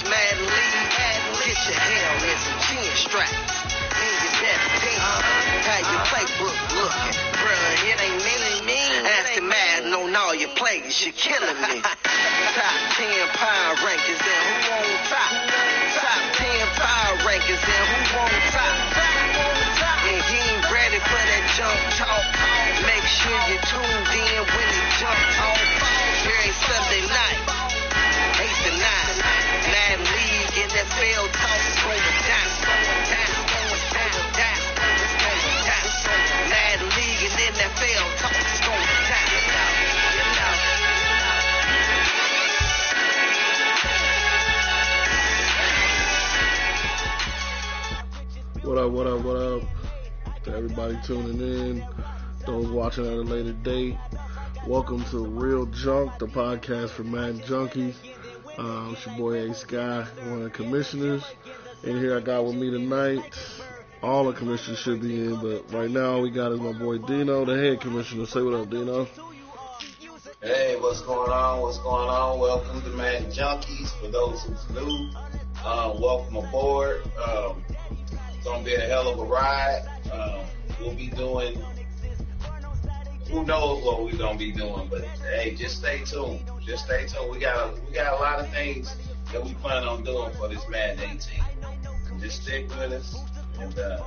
Madden League, get your hell in some chin straps. In your best team, how your playbook looking? Bruh, it ain't me. Ask the Madden on all your plays, you're killing me. Top 10 power rankings, and who on top? Top 10 power rankings, and who on top? And he ain't ready for that junk talk. Make sure you tuned in when it jumps off. Every Sunday night, 8 to 9. Madden League, NFL talk is going down. Madden League and NFL talk is going down. What up? To everybody tuning in, those watching at a later date, welcome to RealJunk, the podcast for Madden Junkies. It's your boy A Sky, one of the commissioners. In here I got with me tonight, all the commissioners should be in, but right now all we got is my boy Dino, the head commissioner. Say what up, Dino. Hey, what's going on? Welcome to Madden Junkies. For those who's new, welcome aboard. It's going to be a hell of a ride. We'll be doing, who knows what we're going to be doing, but hey, just stay tuned. We got a lot of things that we plan on doing for this Madden 18. Just stick with us, and we're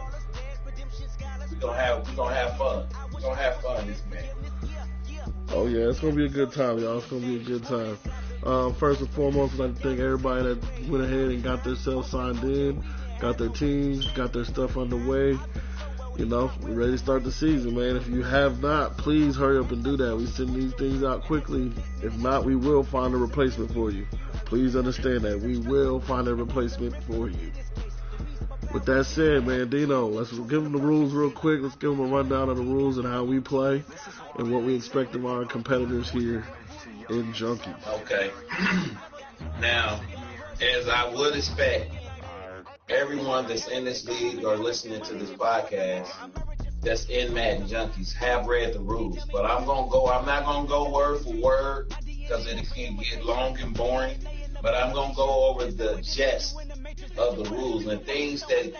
gonna have fun. We're gonna have fun this Madden. Oh yeah, it's gonna be a good time, y'all. It's gonna be a good time. First and foremost, I'd like to thank everybody that went ahead and got themselves signed in, got their teams, got their stuff underway. You know, we're ready to start the season, man. If you have not, please hurry up and do that. We send these things out quickly. If not, we will find a replacement for you. Please understand that. We will find a replacement for you. With that said, man, Dino, let's give them the rules real quick. Let's give them a rundown of the rules and how we play and what we expect of our competitors here in Junkies. Okay. Now, as I would expect, everyone that's in this league or listening to this podcast that's in Madden Junkies have read the rules. But I'm not going to go word for word because it can get long and boring. But I'm going to go over the gist of the rules and things that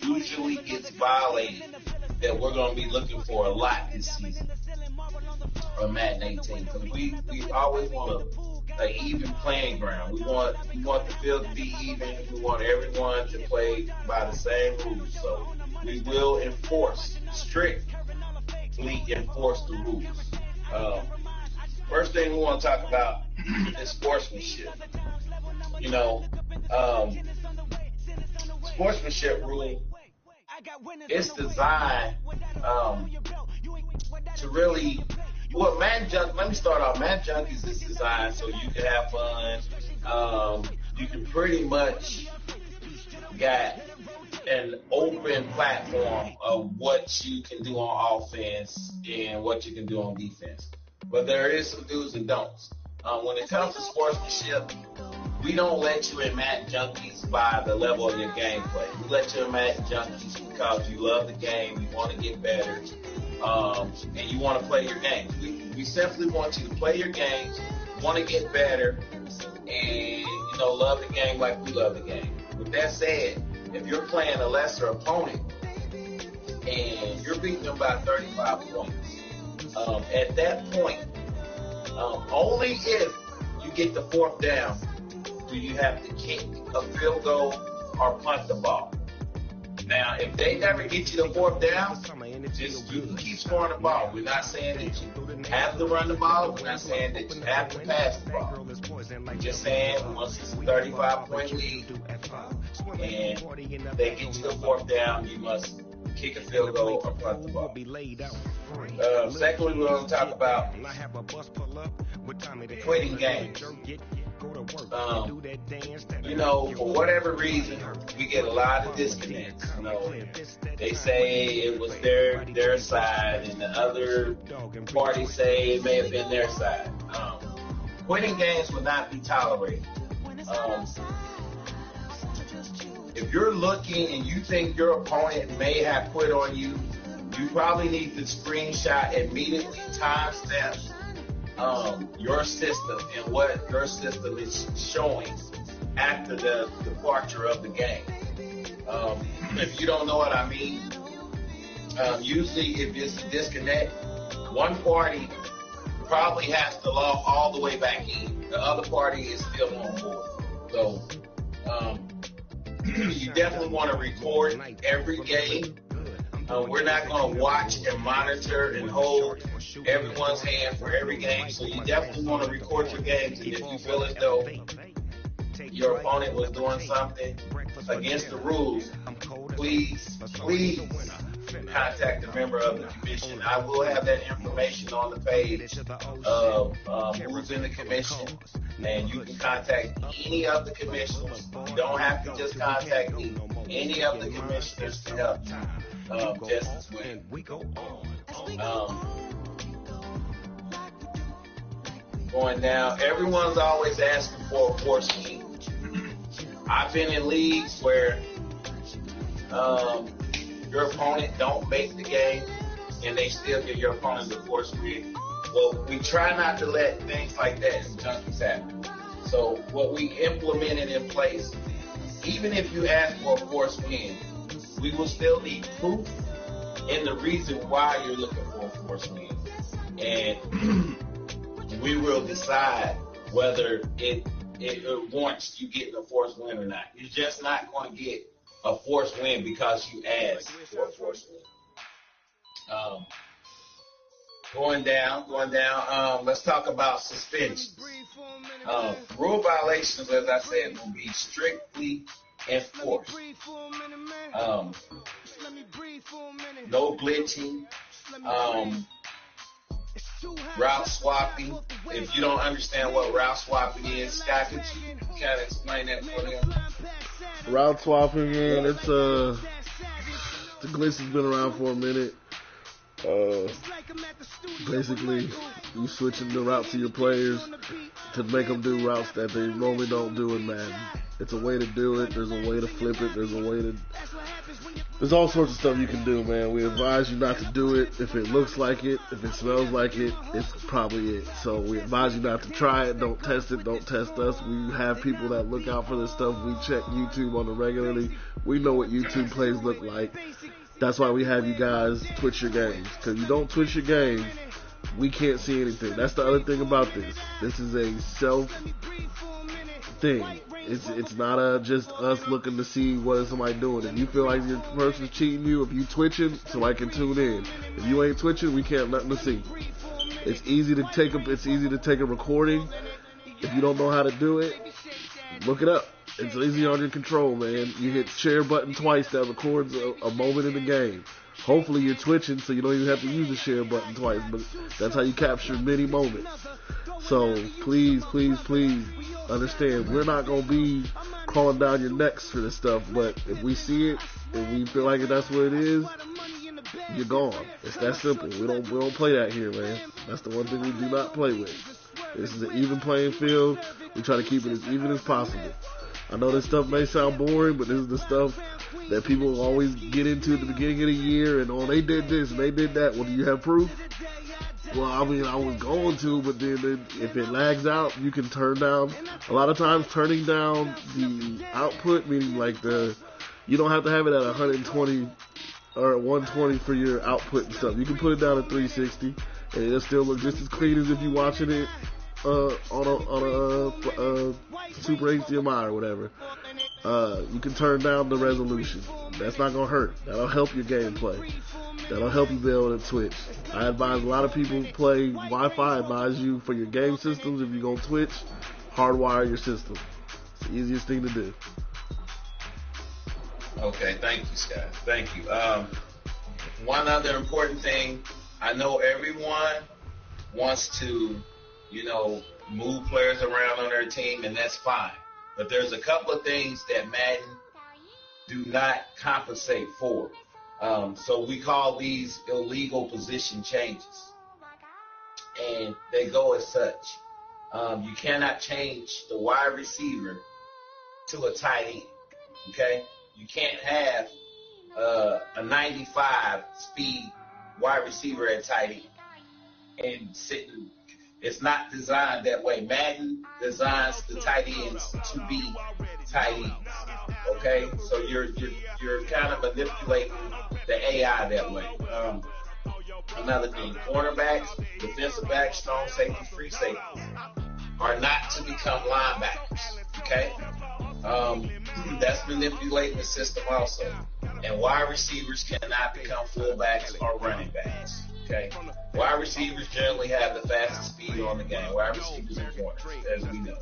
usually gets violated that we're going to be looking for a lot this season on Madden 18. Because we always want an even playing ground. We want the field to be even. We want everyone to play by the same rules. So we will strictly enforce the rules. First thing we want to talk about is sportsmanship. You know, sportsmanship rule, it's designed to really, let me start off. Madden Junkies is designed so you can have fun. You can pretty much got an open platform of what you can do on offense and what you can do on defense. But there is some do's and don'ts. When it comes to sportsmanship, we don't let you in Madden Junkies by the level of your gameplay. We let you in Madden Junkies because you love the game, you want to get better, and you want to play your games. We simply want you to play your games, want to get better, and love the game like we love the game. With that said, if you're playing a lesser opponent and you're beating them by 35 points, at that point, only if you get the fourth down do you have to kick a field goal or punt the ball. Now, if they never get you the fourth down, you can keep scoring the ball. We're not saying that you have to run the ball. We're not saying that you have to pass the ball. We're just saying once it's a 35-point lead and they get you the fourth down, you must kick a field goal or punt the ball. Secondly, we're going to talk about quitting games. For whatever reason, we get a lot of disconnects. They say it was their side, and the other party say it may have been their side. Quitting games will not be tolerated. If you're looking and you think your opponent may have quit on you, you probably need to screenshot immediately, timestamp your system and what your system is showing after the departure of the game. If you don't know what I mean, usually if it's a disconnect, one party probably has to log all the way back in. The other party is still on board. So you definitely want to record every game. We're not going to watch and monitor and hold everyone's hand for every game. So you definitely want to record your games. And if you feel as though your opponent was doing something against the rules, please contact a member of the commission. I will have that information on the page of who's in the commission, and you can contact any of the commissioners. You don't have to just contact me. Any of the commissioners can help you just as well. Going down, everyone's always asking for a force win. I've been in leagues where your opponent don't make the game and they still give your opponent the force win. Well, we try not to let things like that in junkies happen. So what we implemented in place, even if you ask for a force win, we will still need proof and the reason why you're looking for a force win. And we will decide whether it warrants you getting a force win or not. You're just not going to get a force win because you asked for a force win. Going down. Let's talk about suspensions. Rule violations, as I said, will be strictly enforced. No glitching. Route swapping. If you don't understand what route swapping is, Scott, could you kind of explain that for them? Route swapping, man, it's the glitch has been around for a minute. Basically, you switching the route to your players to make them do routes that they normally don't do in Madden. It's a way to do it. There's a way to flip it. There's all sorts of stuff you can do, man. We advise you not to do it. If it looks like it, if it smells like it, it's probably it. So we advise you not to try it. Don't test it. Don't test us. We have people that look out for this stuff. We check YouTube on it regularly. We know what YouTube plays look like. That's why we have you guys twitch your games. Because you don't twitch your games, we can't see anything. That's the other thing about this. This is a self thing. It's not just us looking to see what is somebody doing. If you feel like your person's cheating you, if you twitching, somebody can tune in. If you ain't twitching, we can't nothing to see. It's easy to take a recording. If you don't know how to do it, look it up. It's easy on your control, man. You hit share button twice, that records a moment in the game. Hopefully you're twitching, so you don't even have to use the share button twice, but that's how you capture many moments. So please understand, we're not going to be crawling down your necks for this stuff, but if we see it and we feel like that's what it is, you're gone. It's that simple. We don't play that here, man. That's the one thing we do not play with. This is an even playing field. We try to keep it as even as possible. I know this stuff may sound boring, but this is the stuff that people always get into at the beginning of the year, and they did this and they did that. Well, do you have proof? Well, I mean, I was going to, but then if it lags out, you can turn down. A lot of times, turning down the output, meaning like you don't have to have it at 120 or 120 for your output and stuff. You can put it down at 360, and it'll still look just as clean as if you're watching it on a Super HDMI or whatever. You can turn down the resolution. That's not gonna hurt. That'll help your gameplay. That'll help you be able to Twitch. I advise a lot of people play Wi-Fi. I advise you for your game systems, if you're gonna Twitch, hardwire your system. It's the easiest thing to do. Okay, thank you, Scott. Thank you. One other important thing, I know everyone wants to, move players around on their team, and that's fine. But there's a couple of things that Madden do not compensate for. So we call these illegal position changes. And they go as such. You cannot change the wide receiver to a tight end. Okay? You can't have a 95 speed wide receiver at tight end and It's not designed that way. Madden designs the tight ends to be tight ends. Okay, so you're kind of manipulating the AI that way. Another thing, cornerbacks, defensive backs, strong safety, free safeties are not to become linebackers. Okay, that's manipulating the system also. And wide receivers cannot become fullbacks or running backs. Okay, wide receivers generally have the fastest speed on the game. Wide receivers and corners, as we know.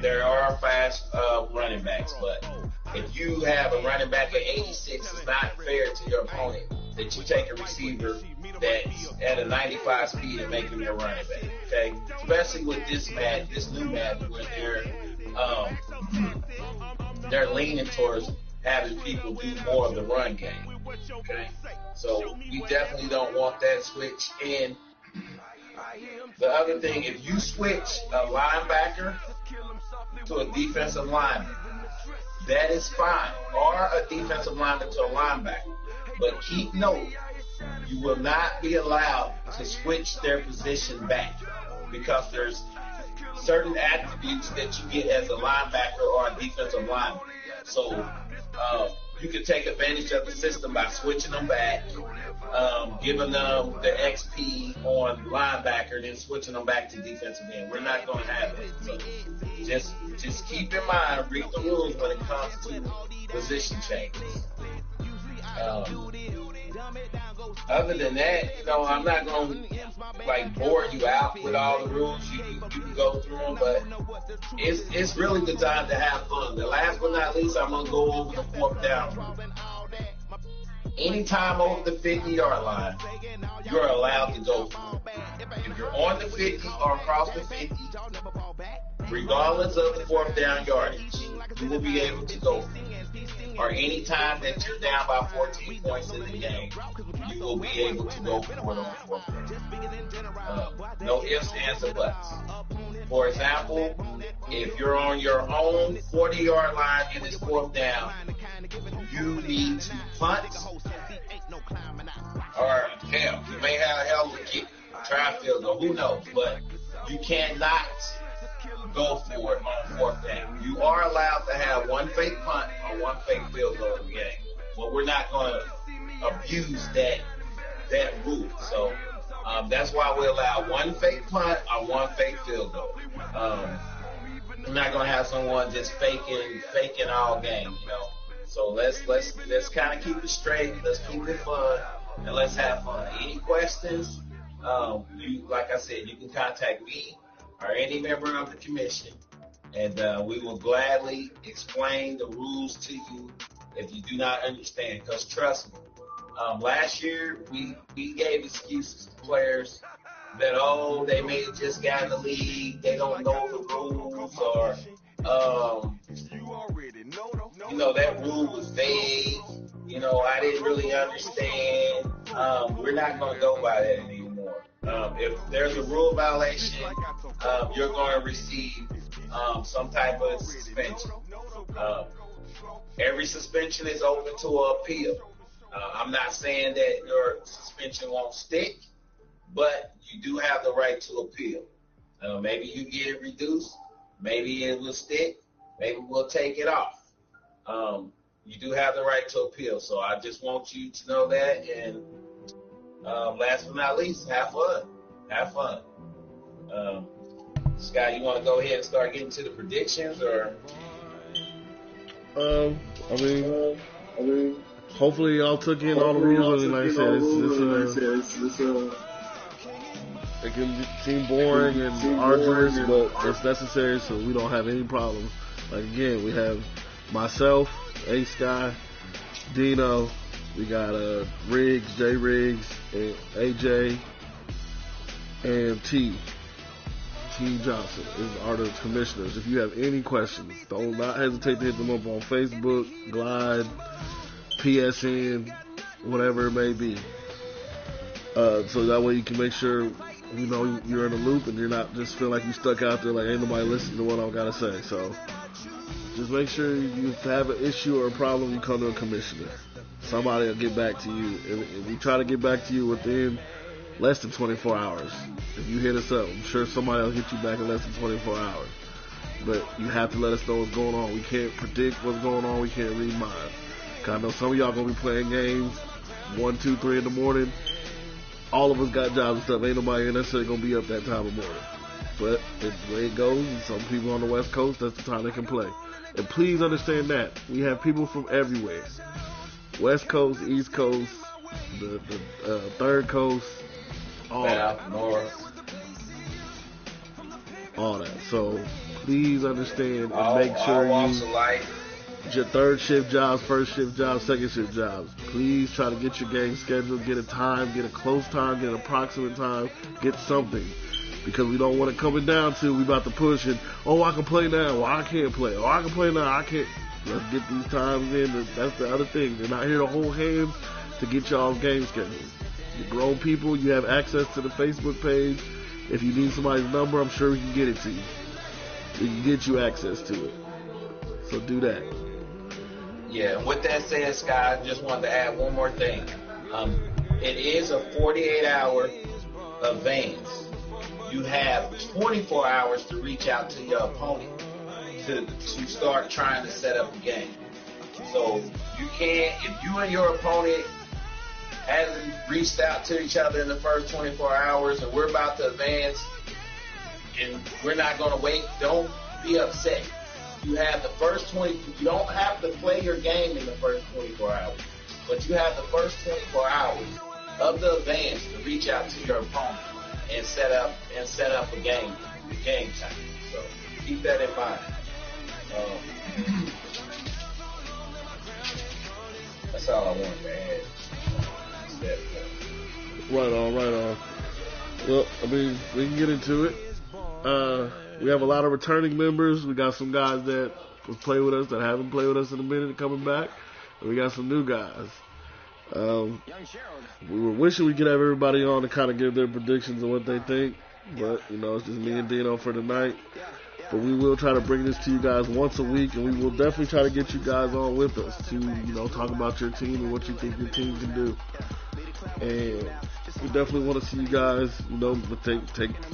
There are fast running backs, but if you have a running back at 86, it's not fair to your opponent that you take a receiver that's at a 95 speed and make him your running back. Okay, especially with this new Madden, where they're leaning towards having people do more of the run game. Okay, so we definitely don't want that switch. And the other thing, if you switch a linebacker to a defensive lineman, that is fine, or a defensive lineman to a linebacker. But keep note, you will not be allowed to switch their position back, because there's certain attributes that you get as a linebacker or a defensive lineman. So you can take advantage of the system by switching them back, giving them the XP on linebacker, then switching them back to defensive end. We're not going to have it. So just keep in mind, read the rules when it comes to position changes. Other than that, I'm not going to bore you out with all the rules. You can go through them, but it's really designed to have fun. The last but not least, I'm going to go over the fourth down rule. Anytime over the 50-yard line, you're allowed to go for it. If you're on the 50 or across the 50, regardless of the fourth down yardage, you will be able to go for it. Or any time that you're down by 14 points in the game, you will be able to go for it on the fourth down. No ifs, ands, or buts. For example, if you're on your own 40-yard line and it's fourth down, you need to punt, or hell, you may have a hell of a kick, try a field goal, who knows, but you cannot go for it on fourth down. You are allowed to have one fake punt or one fake field goal in the game, but we're not going to abuse that rule. So that's why we allow one fake punt or one fake field goal. We're not going to have someone just faking all game, So let's kind of keep it straight. Let's keep it fun, and let's have fun. Any questions? Like I said, you can contact me or any member of the commission, and we will gladly explain the rules to you if you do not understand. Because trust me, last year we gave excuses to players that they may have just got in the league, they don't know the rules, or that rule was vague. I didn't really understand. We're not going to go by that anymore. If there's a rule violation, you're going to receive some type of suspension. Every suspension is open to appeal. I'm not saying that your suspension won't stick, but you do have the right to appeal. Maybe you get it reduced, maybe it will stick, maybe we'll take it off. You do have the right to appeal, so I just want you to know that. And last but not least, have fun. Have fun. Scott, you want to go ahead and start getting to the predictions, or? I mean, hopefully y'all took in all the rules, and like I said, it can seem boring and arduous, but it's necessary so we don't have any problems. Like again, we have myself, A-Sky, Dino, we got Riggs, J Riggs, and AJ, and T Johnson are the commissioners. If you have any questions, don't not hesitate to hit them up on Facebook, Glide, PSN, whatever it may be. So that way you can make sure you're in the loop and you're not just feel like you stuck out there like ain't nobody listening to what I gotta say. So just make sure you have an issue or a problem, you come to a commissioner. Somebody will get back to you. If we try to get back to you within less than 24 hours. If you hit us up, I'm sure somebody will hit you back in less than 24 hours. But you have to let us know what's going on. We can't predict what's going on. We can't read minds. Cause I know some of y'all gonna be playing games 1, 2, 3 in the morning. All of us got jobs and stuff. Ain't nobody necessarily gonna be up that time of morning. But it's the way it goes. And some people on the West Coast, that's the time they can play. And please understand that we have people from everywhere: West Coast, East Coast, the Third Coast, all that. North. All that. So please understand and make all walks of life. Your third shift jobs, first shift jobs, second shift jobs. Please try to get your game scheduled, get a time, get a close time, get an approximate time, get something. Because we don't want it coming down to we about to push it. Oh, I can play now. Well, I can't play. Oh, I can play now. I can't. Let's get these times in. That's the other thing. They're not here to hold hands to get y'all's game scheduled. You're grown people. You have access to the Facebook page. If you need somebody's number, I'm sure we can get it to you. We can get you access to it. So do that. Yeah, and with that said, Scott, I just wanted to add one more thing. It is a 48-hour advance. You have 24 hours to reach out to your opponent to start trying to set up a game. So you can't, if you and your opponent hasn't reached out to each other in the first 24 hours and we're about to advance and we're not going to wait, don't be upset. You have the first 20, you don't have to play your game in the first 24 hours, but you have the first 24 hours of the advance to reach out to your opponent and set up a game time. So keep that in mind. That's all I wanted to add. Right on. Well, I mean, we can get into it. We have a lot of returning members. We got some guys that will play with us that haven't played with us in a minute coming back. And we got some new guys. We were wishing we could have everybody on to kind of give their predictions of what they think. But, it's just me and Dino for tonight. But we will try to bring this to you guys once a week. And we will definitely try to get you guys on with us to, talk about your team and what you think your team can do. And we definitely want to see you guys,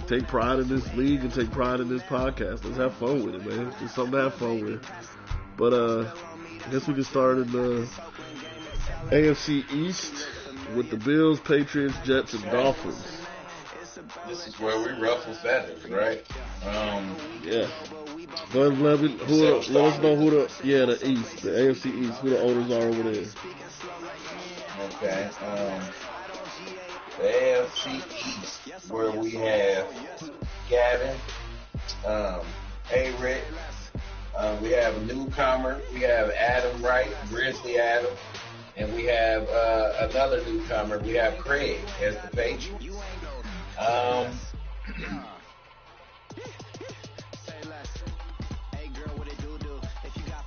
take pride in this league and take pride in this podcast. Let's have fun with it, man. It's just something to have fun with. But I guess we can start in the AFC East with the Bills, Patriots, Jets, and Dolphins. This is where we ruffle feathers, right? Yeah. Go ahead, let us know who the East, the AFC East, who the owners are over there. Okay. The AFC East, where we have Gavin, A-Rick, we have a newcomer, we have Adam Wright, Grizzly Adam, and we have another newcomer, we have Craig as the Patriots.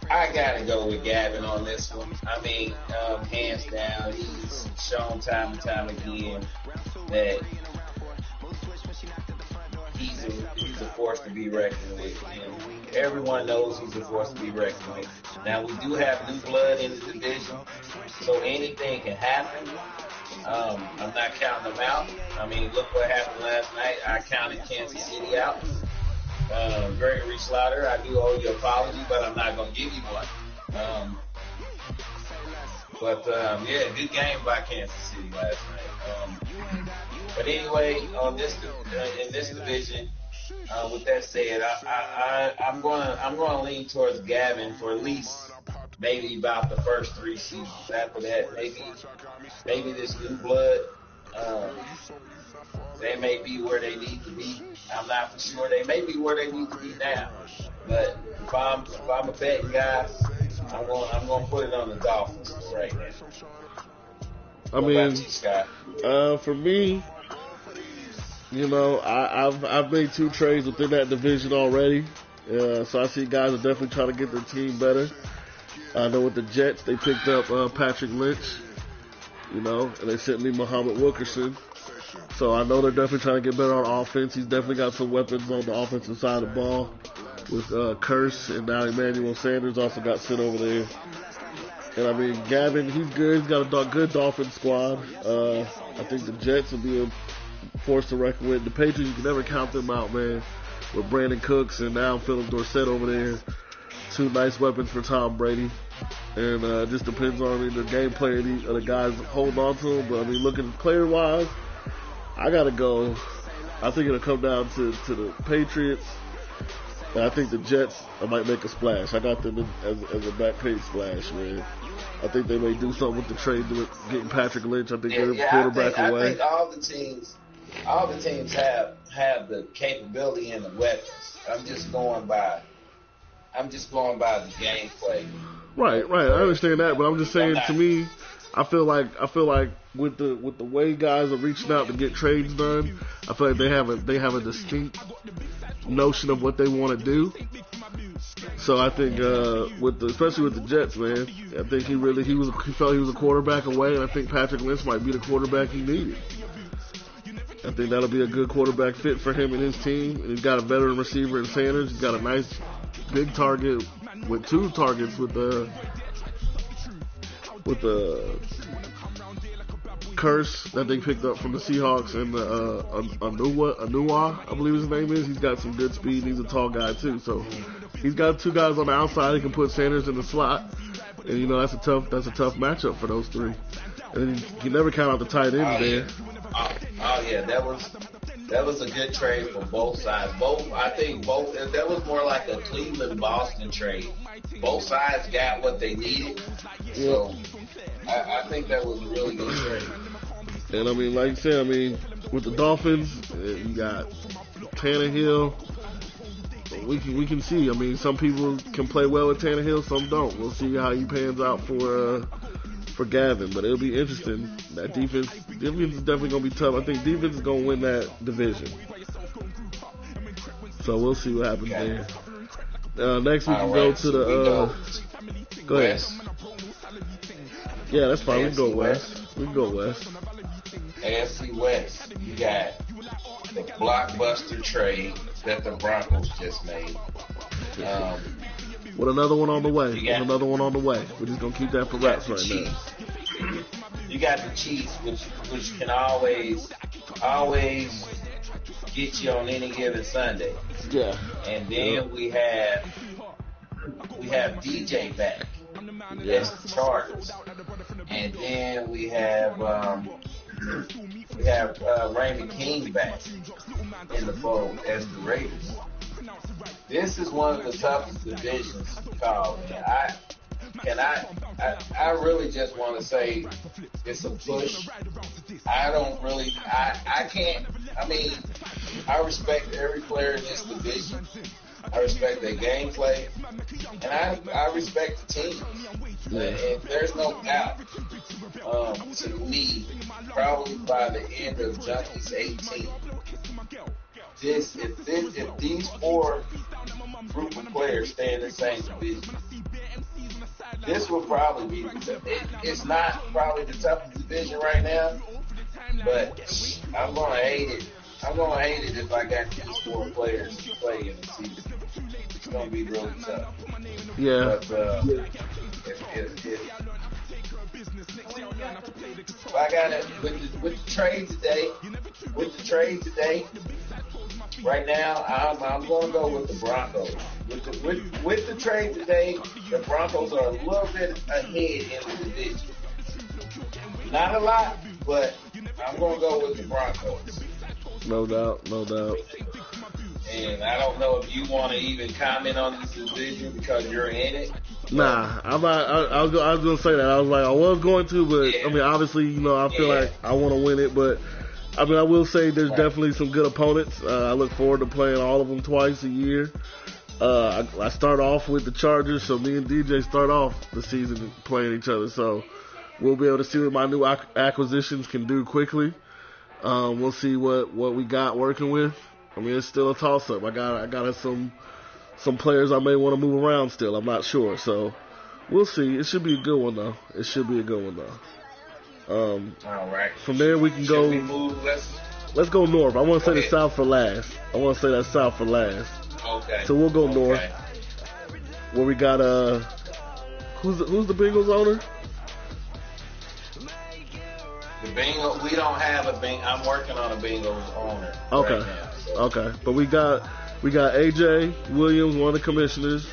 I gotta go with Gavin on this one. I mean, hands down, he's shown time and time again that he's a force to be reckoned with. And everyone knows he's a force to be reckoned with. Now, we do have new blood in the division, so anything can happen. I'm not counting them out. I mean, look what happened last night. I counted Kansas City out. Gregory Slaughter, I do owe you an apology, but I'm not going to give you one. Yeah, good game by Kansas City last night. But anyway, in this division, with that said, I'm going to lean towards Gavin for at least maybe about the first 3 seasons. After that, maybe this new blood, they may be where they need to be. I'm not for sure. They may be where they need to be now. But if I'm a betting guy, I'm going to put it on the Dolphins right now. What about you, Scott? For me, I've made 2 trades within that division already. So I see guys are definitely trying to get their team better. I know with the Jets, they picked up Patrick Lynch, and they sent me Muhammad Wilkerson. So I know they're definitely trying to get better on offense. He's definitely got some weapons on the offensive side of the ball with Curse, and now Emmanuel Sanders also got sent over there. And I mean, Gavin, he's good. He's got a good Dolphin squad. I think the Jets will be force to reckon with. The Patriots, you can never count them out, man. With Brandon Cooks and now Philip Dorsett over there. Two nice weapons for Tom Brady. And it just depends on the gameplay of the guys holding on to him. But, I mean, looking player-wise, I got to go. I think it'll come down to the Patriots. And I think the Jets might make a splash. I got them as a back page splash, man. I think they may do something with the trade, getting Patrick Lynch. I think they're quarterback away. I think all the teams have the capability and the weapons. I'm just going by the gameplay. Right. I understand that, but I'm just saying, to me, I feel like with the way guys are reaching out to get trades done, I feel like they have a distinct notion of what they want to do. So I think especially with the Jets, man, I think he felt he was a quarterback away, and I think Patrick Lynch might be the quarterback he needed. I think that'll be a good quarterback fit for him and his team. And he's got a veteran receiver in Sanders. He's got a nice big target with 2 targets with the curse that they picked up from the Seahawks and Anua, I believe his name is. He's got some good speed. He's a tall guy too. So he's got 2 guys on the outside. He can put Sanders in the slot, and that's a tough matchup for those 3. And you never count out the tight ends there. Oh yeah, that was a good trade for both sides. I think that was more like a Cleveland-Boston trade. Both sides got what they needed. So I think that was a really good trade. And I mean, like you said, with the Dolphins, you got Tannehill. We can see. I mean, some people can play well with Tannehill, some don't. We'll see how he pans out for Gavin, but it'll be interesting. That defense is definitely going to be tough. I think defense is going to win that division. So we'll see what happens there. Next we can go to the... go ahead. Yeah, that's fine. We can go west. AFC West, you got the blockbuster trade that the Broncos just made. With another one on the way. We're just going to keep that for wraps right now. You got the Chiefs, which can always get you on any given Sunday. Yeah. And then we have DJ back. That's the Chargers. And then we have Raymond King back in the fold as the Raiders. This is one of the toughest divisions to call. I really just want to say it's a push. I respect every player in this division. I respect their gameplay, and I respect the team. And there's no doubt, to me, probably by the end of Junkies 18, if these 4 group of players stay in the same division, this will probably be it's not probably the toughest division right now, but I'm gonna hate it. I'm gonna hate it if I got these 4 players to play in the season. It's gonna be really tough. Yeah. But if I got it with the trade today, right now I'm gonna go with the Broncos. With the trade today, the Broncos are a little bit ahead in the division. Not a lot, but I'm gonna go with the Broncos. No doubt. And I don't know if you want to even comment on this division because you're in it. Nah, I'm not. I was gonna say that. I was going to, but yeah. I mean, obviously, I feel like I want to win it, but I mean, I will say there's definitely some good opponents. I look forward to playing all of them twice a year. I start off with the Chargers, so me and DJ start off the season playing each other. So we'll be able to see what my new acquisitions can do quickly. We'll see what we got working with. I mean, it's still a toss-up. I got some players I may want to move around still. I'm not sure. So we'll see. It should be a good one, though. All right. From there, we can go. Let's go north. I want to say the South for last. Okay. So we'll go north. Where we got who's the Bengals owner? The Bengals, we don't have a Bengals. I'm working on a Bengals owner. Okay. Right now, so. Okay. But we got AJ Williams, one of the commissioners,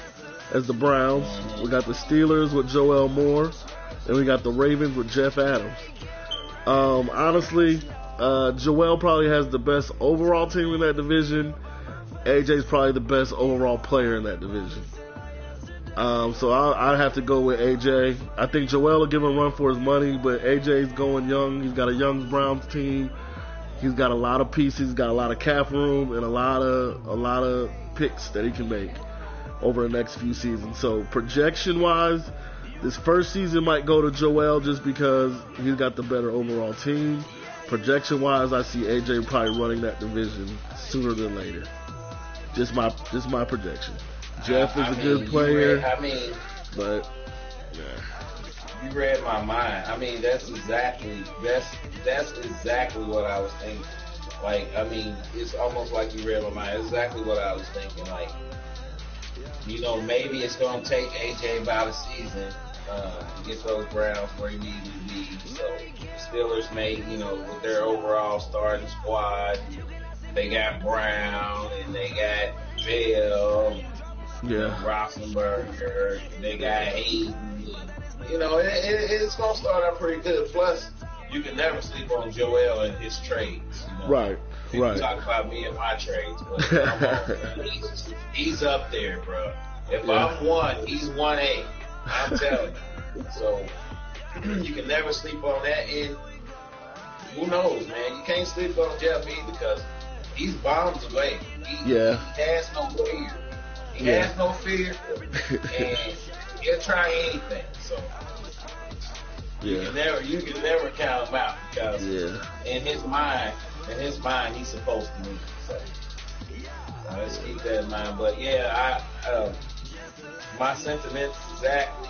as the Browns. We got the Steelers with Joel Moore, and we got the Ravens with Jeff Adams. Honestly, Joel probably has the best overall team in that division. AJ's probably the best overall player in that division. So I'd have to go with AJ. I think Joel will give him a run for his money, but AJ's going young. He's got a young Browns team. He's got a lot of pieces. He's got a lot of cap room and a lot of picks that he can make over the next few seasons. So projection-wise, this first season might go to Joel just because he's got the better overall team. Projection-wise, I see AJ probably running that division sooner than later. Just my projection. Jeff is a good player. But yeah. You read my mind. I mean, that's exactly what I was thinking. Like, I mean, it's almost like you read my mind. It's exactly what I was thinking. Like, you know, maybe it's going to take AJ about a season to get those Browns where he needs to be. So the Steelers may, you know, with their overall starting squad, they got Brown and they got Bell. Yeah. Roethlisberger, they got Hayden. You know, it's going to start out pretty good. Plus, you can never sleep on Joel and his trades. You know? Right. People talk about me and my trades, but come on, he's up there, bro. If I'm one, he's 1A. I'm telling you. So, you can never sleep on that. And who knows, man? You can't sleep on Jeff either because he's bombs away. He has no fear. He has no fear, and he'll try anything. So you can never count him out because in his mind, he's supposed to win. So let's keep that in mind. But my sentiments exactly.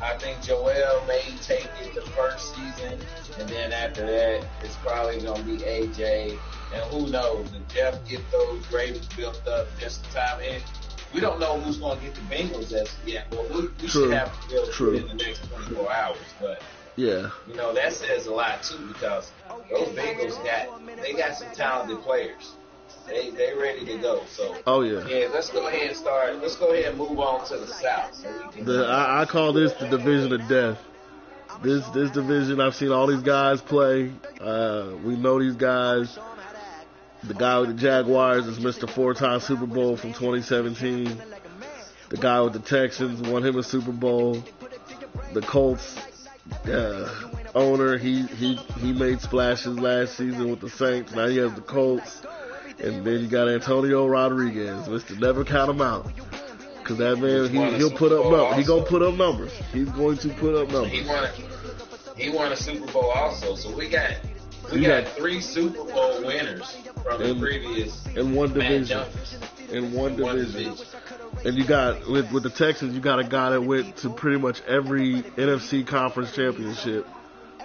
I think Joel may take it the first season, and then after that, it's probably going to be AJ. And who knows, if Jeff get those Ravens built up just in time, and we don't know who's going to get the Bengals as yet. Well, we should have to build it in the next 24 hours. But you know, that says a lot too because those Bengals got some talented players. They ready to go. So let's go ahead and start. Let's go ahead and move on to the South. So we can I call this the division of death. This division, I've seen all these guys play. We know these guys. The guy with the Jaguars is Mr. 4-time Super Bowl from 2017. The guy with the Texans won him a Super Bowl. The Colts owner, he made splashes last season with the Saints. Now he has the Colts. And then you got Antonio Rodriguez, Mr. Never Count Him Out. Because that man, he'll put up numbers. He's going to put up numbers. He's going to put up numbers. He won a Super Bowl also. So we got 3 Super Bowl winners from the previous in one division. In one division. And you got, with the Texans, you got a guy that went to pretty much every NFC conference championship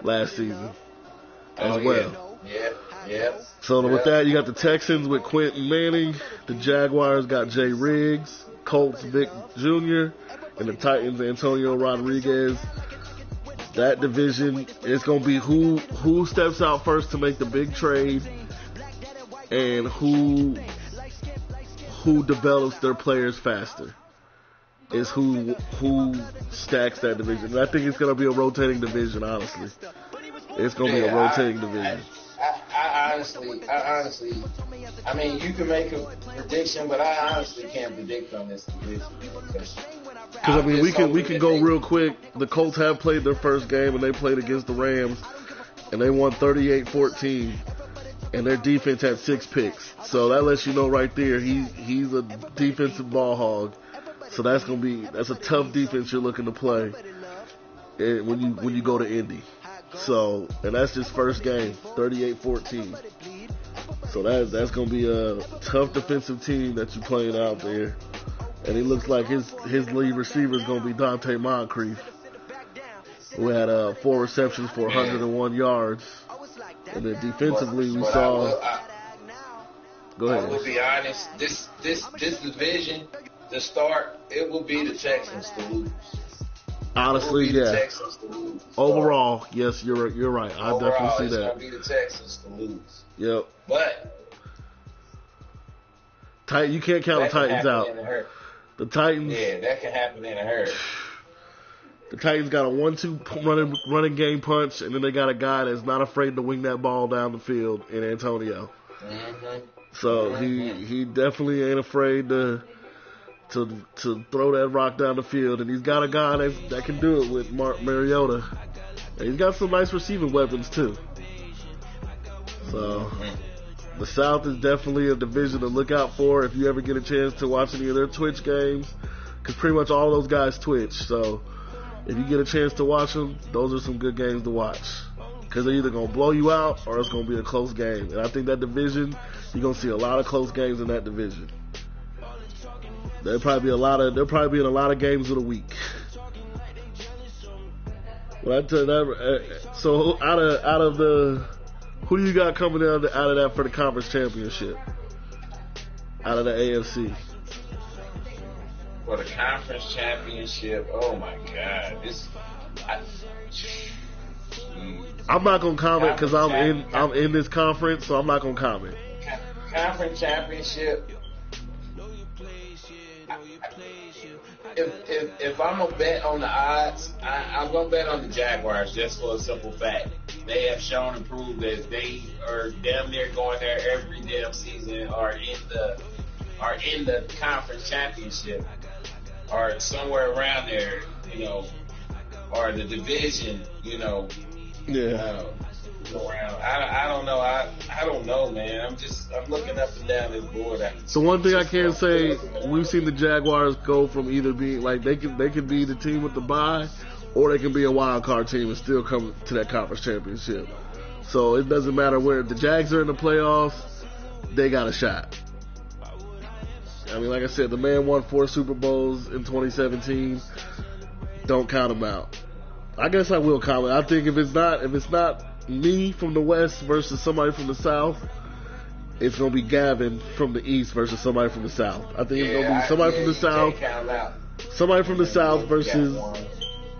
last season as well. Yeah. So with that, you got the Texans with Quentin Manning. The Jaguars got Jay Riggs. Colts, Vic Jr. And the Titans, Antonio Rodriguez. That division is going to be who steps out first to make the big trade and who develops their players faster is who stacks that division. And I think it's going to be a rotating division, honestly. It's going to be a rotating division. I honestly, I mean, you can make a prediction, but I honestly can't predict on this division. Because I mean, we can go real quick. The Colts have played their first game, and they played against the Rams, and they won 38-14, and their defense had 6 picks. So that lets you know right there, he's a defensive ball hog. So that's a tough defense you're looking to play when you go to Indy. So, and that's just first game, 38-14. So that's going to be a tough defensive team that you're playing out there. And it looks like his lead receiver is going to be Dante Moncrief, who had 4 receptions for 101 yards. And then defensively, we saw. Go ahead. I will be honest. This division, to start, it will be the Texans to lose. Honestly, the yeah. Texans to lose. Overall, yes, you're right. I Overall, definitely see it's that. gonna be the Texans to lose. Yep. But You can't count the Titans out. The Titans. Yeah, that can happen in a hurry. The Titans got a 1-2 running game punch, and then they got a guy that's not afraid to wing that ball down the field in Antonio. Mm-hmm. So he definitely ain't afraid to throw that rock down the field, and he's got a guy that can do it with Mariota. And he's got some nice receiving weapons too. So the South is definitely a division to look out for if you ever get a chance to watch any of their Twitch games, because pretty much all those guys Twitch. So if you get a chance to watch them, those are some good games to watch, because they're either going to blow you out or it's going to be a close game. And I think that division, you're going to see a lot of close games in that division. There'll probably be in a lot of games of the week. Well, I tell you that, so out of the, who do you got coming out of that for the conference championship? Out of the AFC. For the conference championship, oh my God, I'm not gonna comment because I'm in this conference, so I'm not gonna comment. Conference championship. If I'm gonna bet on the odds, I'm gonna bet on the Jaguars just for a simple fact. They have shown and proved that they are damn near going there every damn season, or in the conference championship, or somewhere around there, or the division, Yeah. Around. I don't know. I don't know, man. I'm looking up and down this board. So one thing I can say, we've seen the Jaguars go from either being like they can be the team with the bye, or they can be a wild card team and still come to that conference championship. So it doesn't matter where. If the Jags are in the playoffs, they got a shot. I mean, like I said, the man won 4 Super Bowls in 2017. Don't count him out. I guess I will comment. I think if it's not me from the West versus somebody from the South, it's gonna be Gavin from the East versus somebody from the South. I think it's gonna be somebody from the South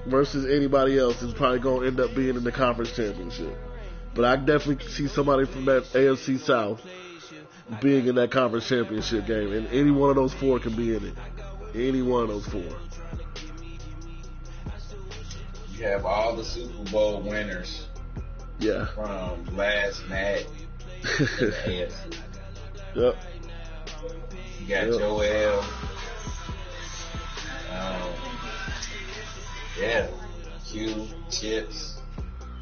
versus anybody else is probably gonna end up being in the conference championship. But I definitely see somebody from that AFC South being in that conference championship game, and any one of those 4 can be in it. Any one of those 4. You have all the Super Bowl winners. Yeah. From last Madden in the AFC. Yep. You got Joel. Q, Chips,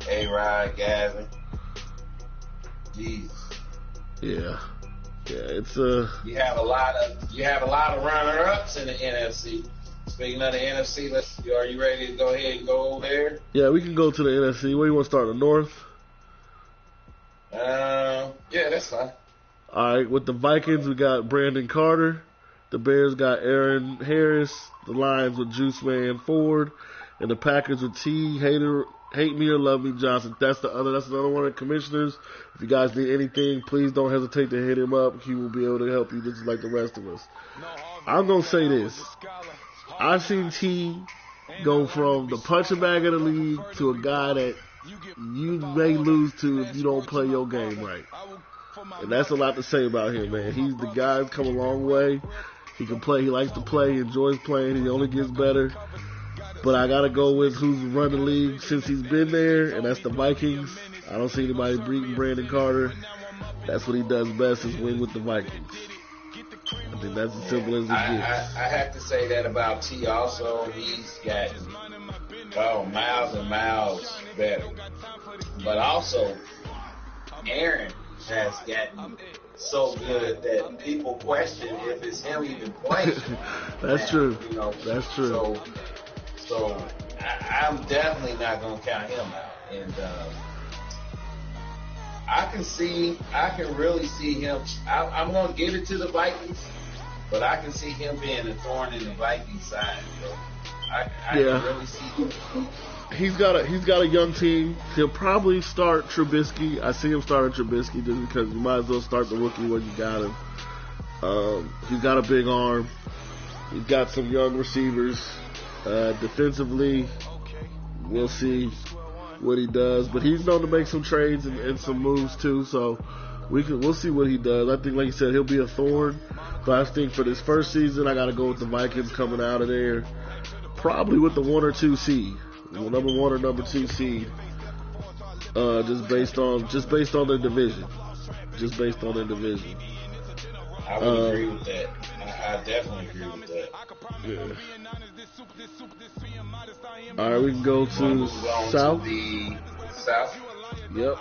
A-Rod, Gavin. Jeez. Yeah. Yeah, it's You have a lot of runner-ups in the NFC. Speaking of the NFC, are you ready to go ahead and go over there? Yeah, we can go to the NFC. Where do you want to start? The North? Yeah, that's fine. All right, with the Vikings, we got Brandon Carter. The Bears got Aaron Harris. The Lions with Juice Man Ford. And the Packers with Hate Me or Love Me Johnson. That's another one of the commissioners. If you guys need anything, please don't hesitate to hit him up. He will be able to help you just like the rest of us. I'm going to say this. I've seen T go from the punching bag of the league to a guy that you may lose to if you don't play your game right. And that's a lot to say about him, man. He's the guy that's come a long way. He can play. He likes to play. He enjoys playing. He only gets better. But I got to go with who's run the league since he's been there, and that's the Vikings. I don't see anybody beating Brandon Carter. That's what he does best, is win with the Vikings. I think that's as simple as it gets. I have to say that about T also. He's gotten miles and miles better. But also, Aaron has gotten so good that people question if it's him even playing. That's true. That's true. So I'm definitely not going to count him out. And I can really see him. I'm going to give it to the Vikings, but I can see him being a thorn in the Vikings side. So I can really see him. He's got a young team. He'll probably start Trubisky. I see him starting Trubisky just because you might as well start the rookie when you got him. He's got a big arm. He's got some young receivers. Defensively, we'll see what he does. But he's known to make some trades and some moves too. So we'll see what he does. I think, like you said, he'll be a thorn. But I think for this first season, I got to go with the Vikings coming out of there, probably with the 1 or 2 seed, number 1 or number 2 seed, just based on their division, I would agree with that. I definitely agree with that. Yeah. All right, we can go to South. To the South. Yep.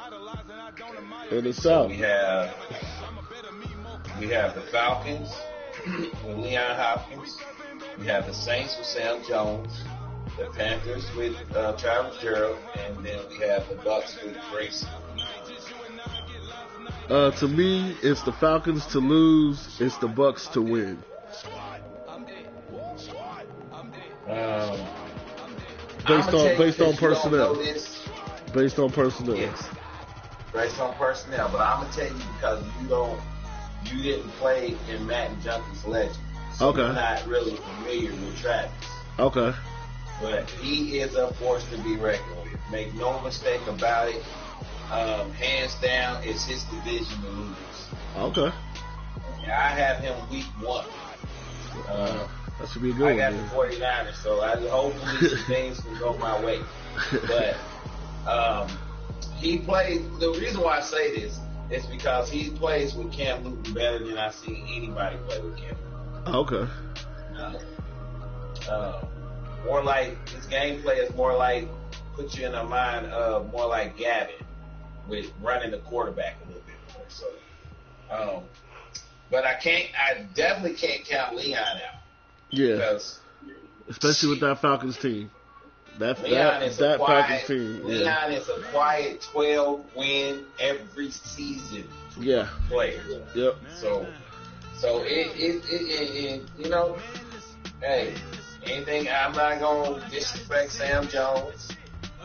In the South, we have the Falcons with Leon Hopkins. We have the Saints with Sam Jones. The Panthers with Travis Gerald, and then we have the Bucks with Grayson. To me, it's the Falcons to lose. It's the Bucks to win. Based on personnel. Based on personnel. Yes. Based on personnel, but I'm gonna tell you because you didn't play in Madden Junkies Legend, so okay. You're not really familiar with Travis. Okay. But he is a force to be reckoned with. Make no mistake about it. Hands down, it's his division to lose. Okay. I have him week 1. That should be a good one. I got the 49ers, so hopefully some things can go my way. But he plays. The reason why I say this is because he plays with Cam Newton better than I've seen anybody play with Cam Newton. Okay. More like his gameplay is more like put you in the mind of more like Gavin with running the quarterback a little bit more. So, but I definitely can't count Leon out. Yeah. Because especially with that Falcons team. Leon is a quiet 12-win every season player. Yep. So it you know, hey, anything, I'm not going to disrespect Sam Jones.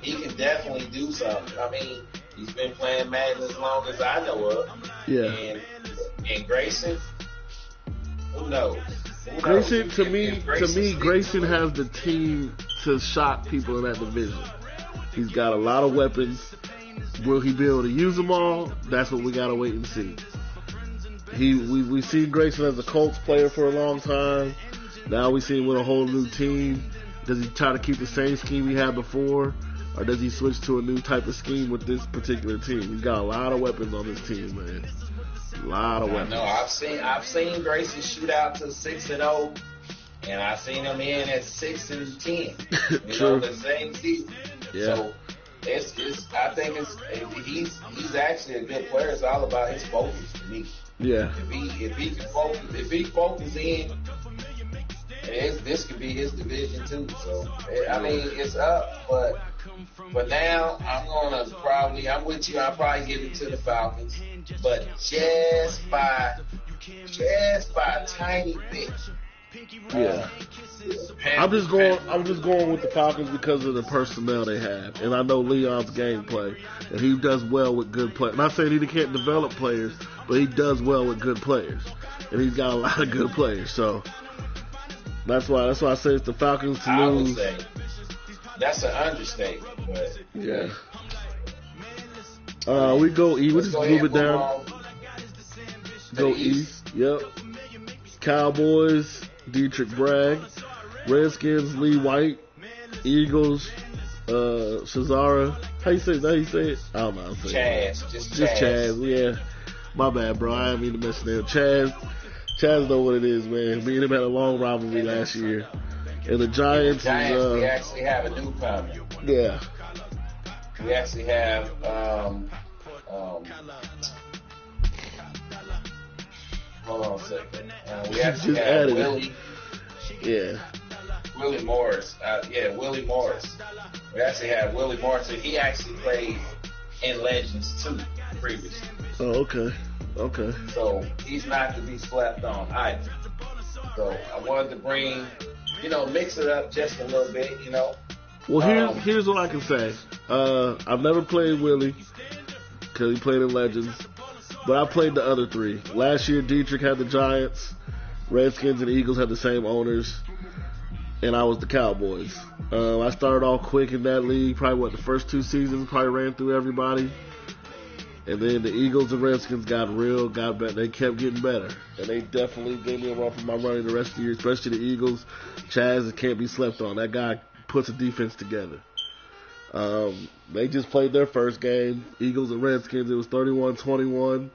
He can definitely do something. I mean, he's been playing Madden as long as I know of. Yeah. And Grayson, who knows? Grayson, to me, Grayson has the team to shock people in that division. He's got a lot of weapons. Will he be able to use them all? That's what we got to wait and see. We've seen Grayson as a Colts player for a long time. Now we see him with a whole new team. Does he try to keep the same scheme he had before? Or does he switch to a new type of scheme with this particular team? He's got a lot of weapons on this team, man. A lot of weapons. No, I've seen Grayson shoot out to 6-0, and I've seen him in at 6-10. You know, the same season. Yeah. So I think he's actually a good player. It's all about his focus to me. Yeah. If he focus in, this could be his division too. So I mean, it's up, but now I'm with you. I'll probably give it to the Falcons, but just by a tiny bit. Yeah. I'm just going with the Falcons because of the personnel they have, and I know Leon's gameplay, and he does well with good players. Not saying he can't develop players, but he does well with good players, and he's got a lot of good players. So that's why I say it's the Falcons to lose. Would say that's an understatement, but yeah. We go east. We just move it down. Go east. Yep. Cowboys, Dietrich Bragg. Redskins, Lee White. Eagles, Shazara. How you say it? I don't know how to say it. Just Chaz. Yeah. My bad, bro. I didn't mean to mess it up. Chaz know what it is, man. Me and him had a long rivalry last year. And the Giants we actually have a newcomer. Yeah. We actually have hold on a second. We actually have Willie. Yeah. Willie Morris. Willie Morris. We actually have Willie Morris, and he actually played in Legends too previously. Oh, okay. So he's not to be slept on either. So I wanted to mix it up just a little bit, Well, here's what I can say. I've never played Willie because he played in Legends, but I played the other three. Last year, Dietrich had the Giants. Redskins and Eagles had the same owners. and I was the Cowboys. I started off quick in that league. Probably the first 2 seasons, probably ran through everybody. And then the Eagles and Redskins got better. They kept getting better. And they definitely gave me a run for my money the rest of the year, especially the Eagles. Chaz can't be slept on. That guy puts a defense together. They just played their first game, Eagles and Redskins. It was 31-21.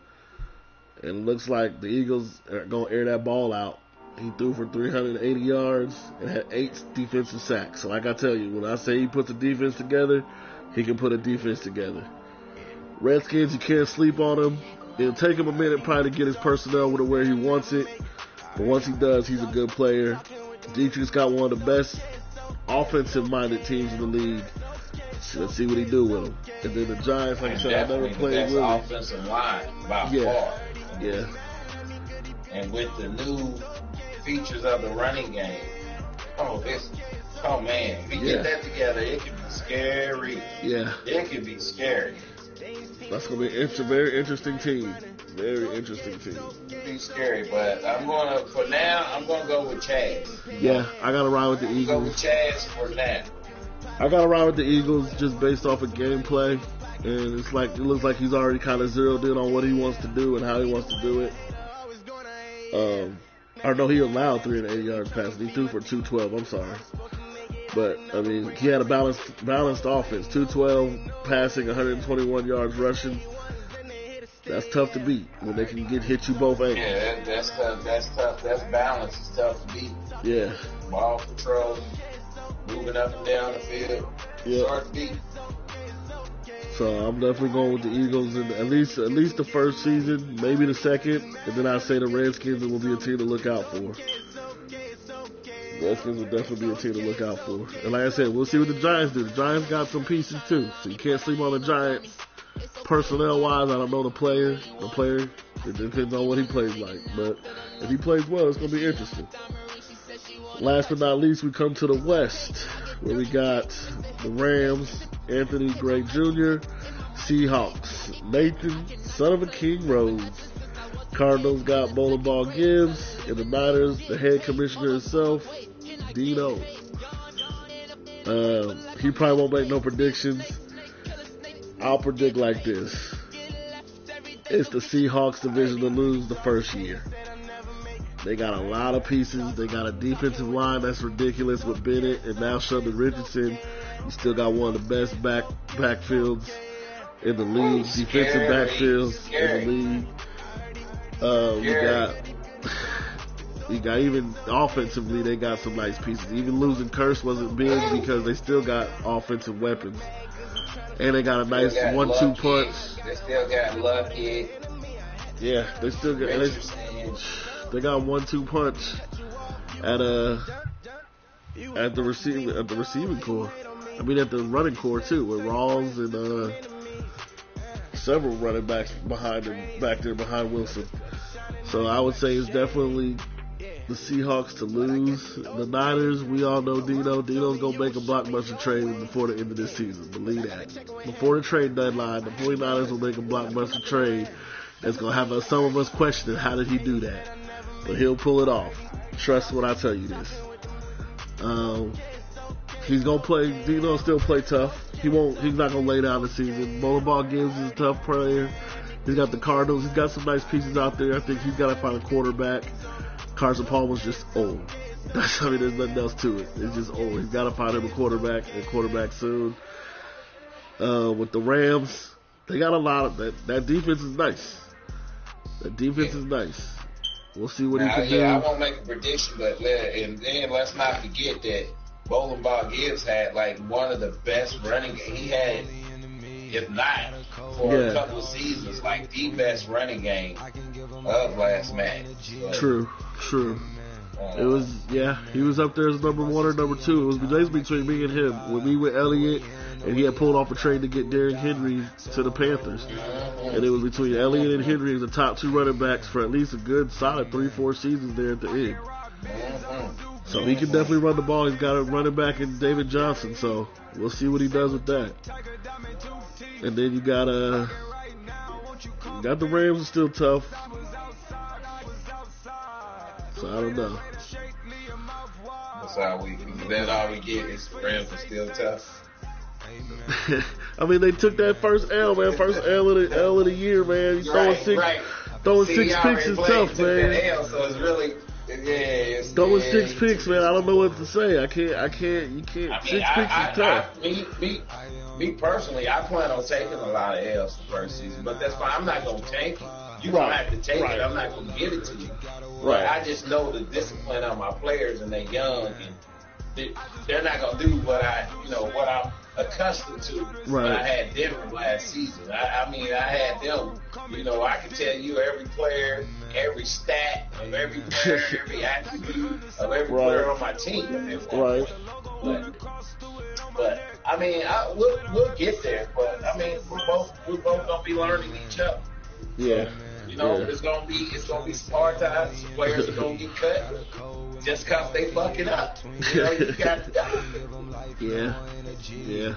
And it looks like the Eagles are going to air that ball out. He threw for 380 yards and had 8 defensive sacks. So like I tell you, when I say he puts a defense together, he can put a defense together. Redskins, you can't sleep on him. It'll take him a minute probably to get his personnel to where he wants it. But once he does, he's a good player. Dietrich's got one of the best offensive-minded teams in the league. So let's see what he do with them. And then the Giants, like I said, I never played with him. Offensive line by far. Yeah. And with the new features of the running game, man, if we get that together, it can be scary. Yeah. It can be scary. That's going to be a very interesting team. Very interesting team. It'll be scary, but I'm going to go with Chaz. Yeah, I got to ride with the Eagles. Go with Chaz for now. I got to ride with the Eagles just based off of gameplay. And it looks like he's already kind of zeroed in on what he wants to do and how he wants to do it. Or no, he allowed 380 yards passing. He threw for 212. I'm sorry. But, I mean, he had a balanced offense. 212 passing, 121 yards rushing. That's tough to beat when they can hit you both angles. Yeah, that's tough. That's tough. That's balance. It's tough to beat. Yeah. Ball control, moving up and down the field. Yeah. Hard to beat. So I'm definitely going with the Eagles in at least the first season, maybe the second, and then I say the Redskins will be a team to look out for. Redskins will definitely be a team to look out for. And like I said, we'll see what the Giants do. The Giants got some pieces too, so you can't sleep on the Giants. Personnel-wise, I don't know the player. It depends on what he plays like. But if he plays well, it's going to be interesting. Last but not least, we come to the West, where we got the Rams, Anthony Gray Jr., Seahawks, Nathan, son of a King Rose. Cardinals got Bowling Ball Gibbs, and the Niners, the head commissioner himself, Dino. He probably won't make no predictions. I'll predict like this. It's the Seahawks division to lose the first year. They got a lot of pieces. They got a defensive line that's ridiculous with Bennett and now Sheldon Richardson. You still got one of the best backfields in the league, defensive backfields in the league. You got even offensively, they got some nice pieces. Even losing Curse wasn't big because they still got offensive weapons. And they got a nice 1-2 punch. They still got Lucky. Yeah, they still got. They got 1-2 punch at the receiving core. I mean at the running core too, with Rawls and several running backs back there behind Wilson. So I would say it's definitely the Seahawks to lose. The Niners, we all know Dino. Dino's going to make a blockbuster trade before the end of this season. Believe that. Before the trade deadline, the 49ers will make a blockbuster trade that's going to have some of us questioning how did he do that. But he'll pull it off. Trust when I tell you this. He's going to play, Dino still play tough. He's not going to lay down the season. Bowling Ball Gibbs is a tough player. He's got the Cardinals. He's got some nice pieces out there. I think he's got to find a quarterback. Carson Palmer's just old. There's nothing else to it. It's just old. He's got to find him a quarterback soon. With the Rams, they got a lot of that. That defense is nice. That defense is nice. We'll see what he can do. I won't make a prediction, but then let's not forget that Bowling Ball Gibbs had like one of the best running. He had, if not for a couple of seasons, like the best running game of last match. True. It was, he was up there as number 1 or number 2. It was basically between me and him. With me with Elliott, and he had pulled off a trade to get Derrick Henry to the Panthers. And it was between Elliott and Henry as the top 2 running backs for at least a good solid 3-4 seasons there at the end. So he can definitely run the ball. He's got a running back in David Johnson, so we'll see what he does with that. And then you got the Rams are still tough. So I don't know. That's all we. That's all we get is Rams are still tough. I mean, they took that first L, man. First L of the year, man. You throwing six picks is tough, man. L, so it's really, throwing 6 picks, man. I don't know what to say. You can't. I mean, 6 picks is tough. Me personally, I plan on taking a lot of L's the first season, but that's fine. I'm not gonna tank it. You don't have to take it. I'm not gonna give it to you. Right. I just know the discipline of my players, and they're young, and they're not gonna do what I'm accustomed to. Right. I had them last season. I mean, I had them. I can tell you every player, every stat of every player, every attribute of every player on my team. Right. But I mean, we'll get there. But I mean, we're both gonna be learning each other. Yeah. It's gonna be some hard times. Players are gonna get cut just cause they fucking up. You got to go. Yeah.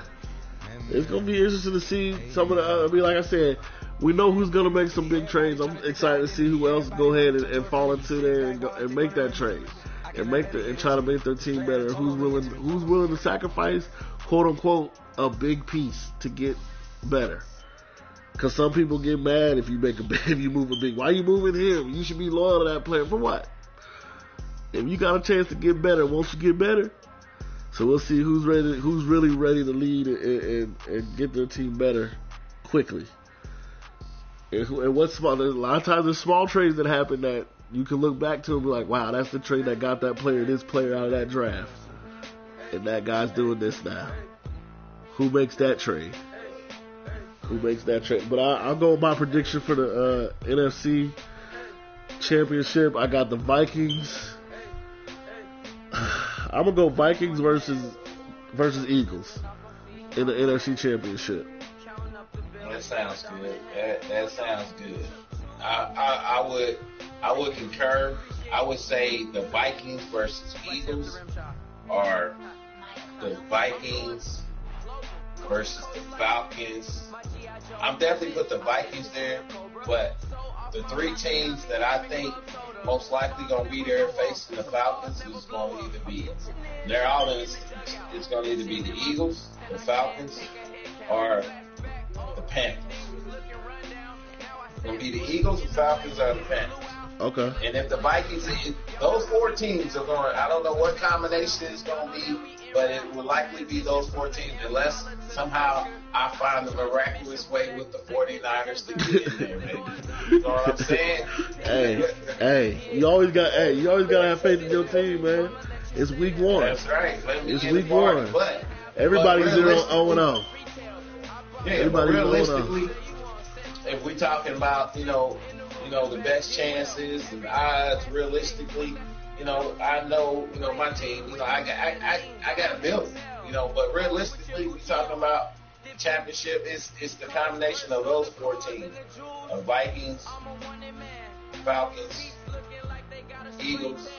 It's gonna be interesting to see some of the. I mean, like I said, we know who's gonna make some big trades. I'm excited to see who else go ahead and fall into there and make that trade and try to make their team better. Who's willing to sacrifice, quote unquote, a big piece to get better. Because some people get mad if you move a big. Why you moving him? You should be loyal to that player. For what? If you got a chance to get better, won't you get better? So we'll see who's really ready to lead and get their team better quickly. And what's small? A lot of times there's small trades that happen that you can look back to and be like, wow, that's the trade that got this player out of that draft. And that guy's doing this now. Who makes that trade? But I'll go with my prediction for the NFC Championship. I got the Vikings. I'm going to go Vikings versus Eagles in the NFC Championship. That sounds good. That sounds good. I would concur. I would say the Vikings versus Eagles, or the Vikings versus the Falcons. I'm definitely put the Vikings there, but the 3 teams that I think most likely going to be there facing the Falcons is going to either be, they're all in, it's going to either be the Eagles, the Falcons, or the Panthers. It's going to be the Eagles, the Falcons, or the Panthers. Okay. And if the Vikings, those 4 teams are going, I don't know what combination it's going to be, but it will likely be those 4 teams unless somehow I find the miraculous way with the 49ers to get in there, baby. You know what I'm saying? Hey, you always got to have faith in your team, man. It's week 1. That's right. It's week 1. But everybody's 0-0. Yeah, but realistically, if we're talking about, the best chances and odds, realistically, I know, my team, I got to build it, but realistically, we're talking about the championship. It's the combination of those 4 teams, of Vikings, Falcons, Eagles,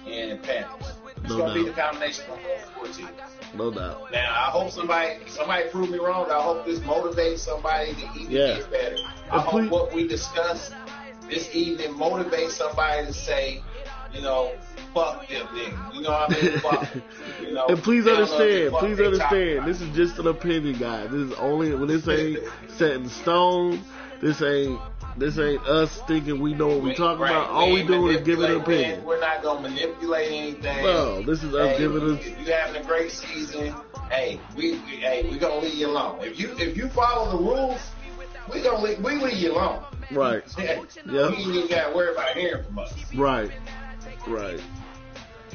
and Panthers. It's going to be the combination of those 4 teams. No doubt. Now, I hope somebody prove me wrong. I hope this motivates somebody to even get better. I hope what we discussed this evening motivates somebody to say, fuck them niggas. You know what I mean? Fuck them. And please understand, this is just an opinion, guys. This is only, when this ain't set in stone, this ain't us thinking we know what we're talking about. All we doing is giving an opinion. We're not going to manipulate anything. No, this is us giving us. If you're having a great season, we going to leave you alone. If you follow the rules, we leave you alone. Right. Yep. You ain't even got to worry about hearing from us. Right.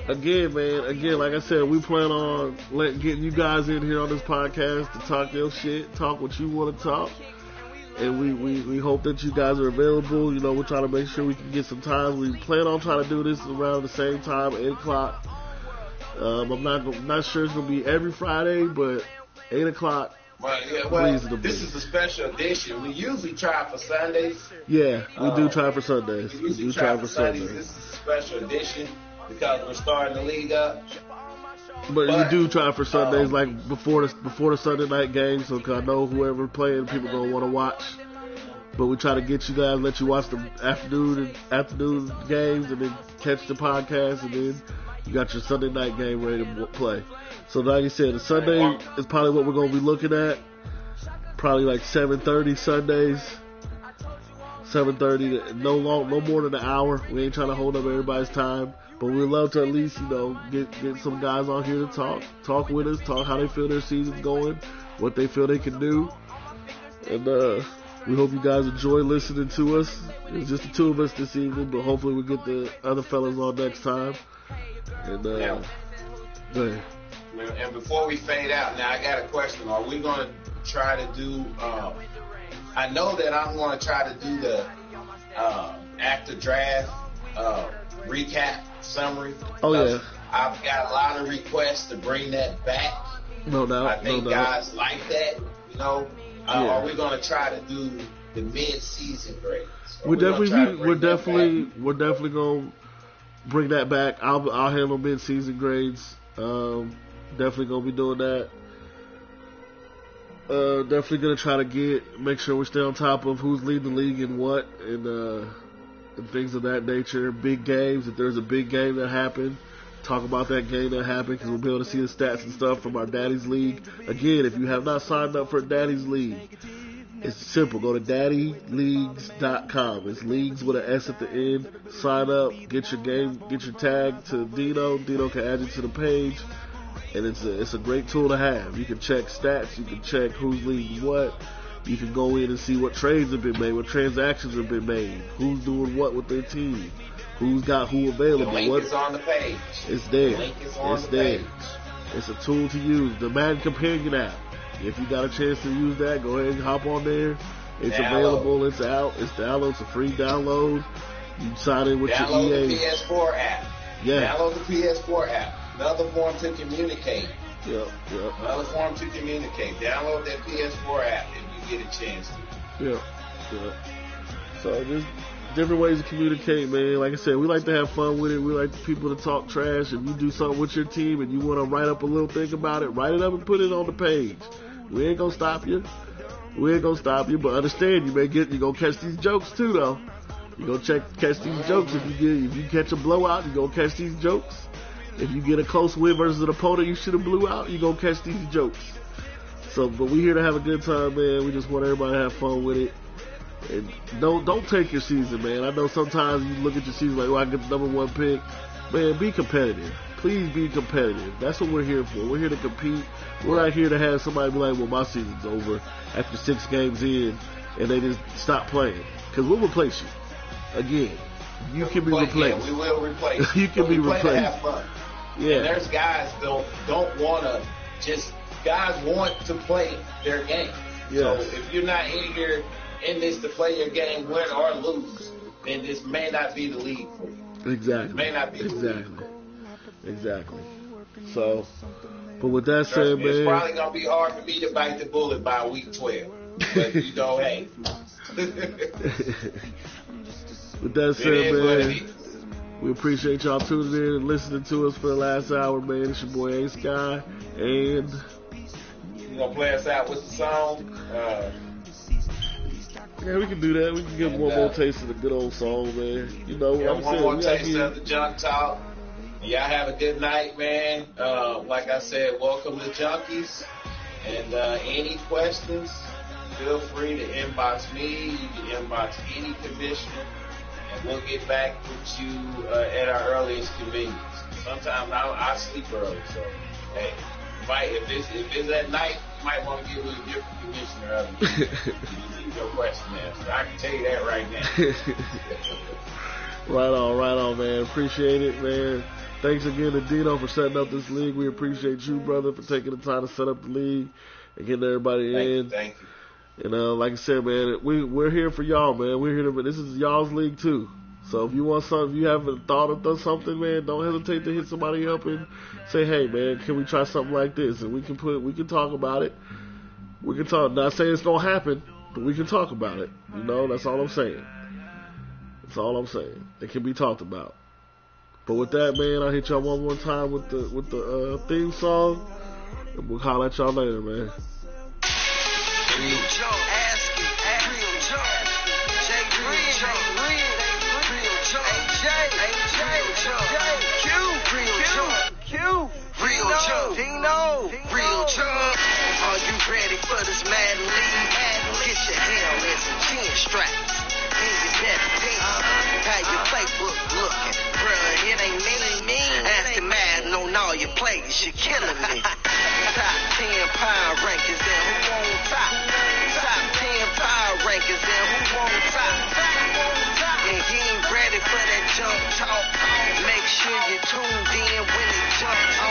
Again, man. Like I said, we plan on getting you guys in here on this podcast to talk your shit, talk what you want to talk, and we hope that you guys are available. We're trying to make sure we can get some time. We plan on trying to do this around the same time, 8 o'clock. I'm not sure it's gonna be every Friday, but 8 o'clock. Well, this is a special edition. We usually try for Sundays. Yeah, we do try for Sundays. We do try for Sundays. This is a special edition because we're starting the league up. But we do try for Sundays, like before the Sunday night game, so 'cause I know whoever playing, people gonna want to watch. But we try to get you guys, let you watch the afternoon games, and then catch the podcast, and then you got your Sunday night game ready to play. So like you said, the Sunday is probably what we're going to be looking at. Probably like 7:30 Sundays. 7:30, no more than an hour. We ain't trying to hold up everybody's time. But we'd love to at least, get some guys on here to talk with us, talk how they feel their season's going, what they feel they can do. And we hope you guys enjoy listening to us. It's just the two of us this evening, but hopefully we get the other fellas on next time. And go ahead. And before we fade out, now I got a question. Are we going to try to do, I know that I'm going to try to do the after draft recap summary. Oh, yeah. I've got a lot of requests to bring that back. No doubt. I think guys like that, Yeah. Are we going to try to do the mid-season grades? We're definitely going to bring that back. I'll handle mid-season grades. Definitely going to be doing that. Definitely going to try to make sure we stay on top of who's leading the league and what, and things of that nature. Big games, if there's a big game that happened, talk about that game that happened, because we'll be able to see the stats and stuff from our Daddy's League. Again, if you have not signed up for Daddy's League, it's simple. Go to daddyleagues.com. It's leagues with an S at the end. Sign up, get your tag to Dino. Dino can add you to the page. And it's a great tool to have. You can check stats. You can check who's leading what. You can go in and see what trades have been made, what transactions have been made, who's doing what with their team, who's got who available. The link is on the page. It's there. The link is on it's the there. page. It's a tool to use. The Madden Companion app. If you got a chance to use that, go ahead and hop on there. It's available. It's out. It's download. It's a free download. You sign in with your EA. Download the PS4 app. Yeah. Download the PS4 app. Another form to communicate. Yep. Another form to communicate. Download that PS4 app if you get a chance to. Yep. So there's different ways to communicate, man. Like I said, we like to have fun with it. We like people to talk trash. If you do something with your team and you want to write up a little thing about it, write it up and put it on the page. We ain't gonna stop you. But understand, you're gonna catch these jokes too, though. You're gonna catch these jokes. If you catch a blowout, you're gonna catch these jokes. If you get a close win versus an opponent you should have blew out, you're gonna catch these jokes. So, but we're here to have a good time, man. We just want everybody to have fun with it. And don't take your season, man. I know sometimes you look at your season like, I get the number one pick. Man, be competitive. Please be competitive. That's what we're here for. We're here to compete. We're not here to have somebody be like, well, my season's over after 6 games in, and they just stop playing. Because we'll replace you. Again, you can be replaced. Yeah, we will replace you. You can be replaced. To have fun. Yeah. And there's guys don't want to guys want to play their game. Yes. So if you're not in here in this to play your game, win or lose, then this may not be the league for you. Exactly. It may not be the league. Exactly. So, but with that said, man, it's probably gonna be hard for me to bite the bullet by week 12. But hey. With that said, man, we appreciate y'all tuning in and listening to us for the last hour, man. It's your boy A Sky, and you gonna play us out with the song? Yeah, we can do that. We can give one more taste of the good old song, man. One more taste of the junk talk. Y'all have a good night, man. Like I said, welcome to Junkies. And any questions, feel free to inbox me. You can inbox any commissioner. And we'll get back with you at our earliest convenience. Sometimes I sleep early, so hey, if it's at night, you might want to get with a different commissioner other than you need your question answered. I can tell you that right now. Right on, man. Appreciate it, man. Thanks again to Dino for setting up this league. We appreciate you, brother, for taking the time to set up the league and getting everybody in. Thank you. And like I said, man, we're here for y'all, man. We're here this is y'all's league too. So if you want something, if you haven't thought of done something, man, don't hesitate to hit somebody up and say, hey, man, can we try something like this? And we can talk about it. We can talk. Not saying it's gonna happen, but we can talk about it. That's all I'm saying. That's all I'm saying. It can be talked about. But with that, man, I'll hit y'all one more time with the theme song, and we'll holler at y'all later, man. RealJunk, asking, RealJunk. RealJunk. Are you ready for this Madden league? Get your helmet and chin straps. And your best team. How your playbook looking? Bruh, it ain't me. Asking Madden on all your plays. You're killing me. Top 10 power rankings and who on top? Top 10 power rankings and who on top? And you ain't ready for that junk talk. Make sure you tuned in when it jumps.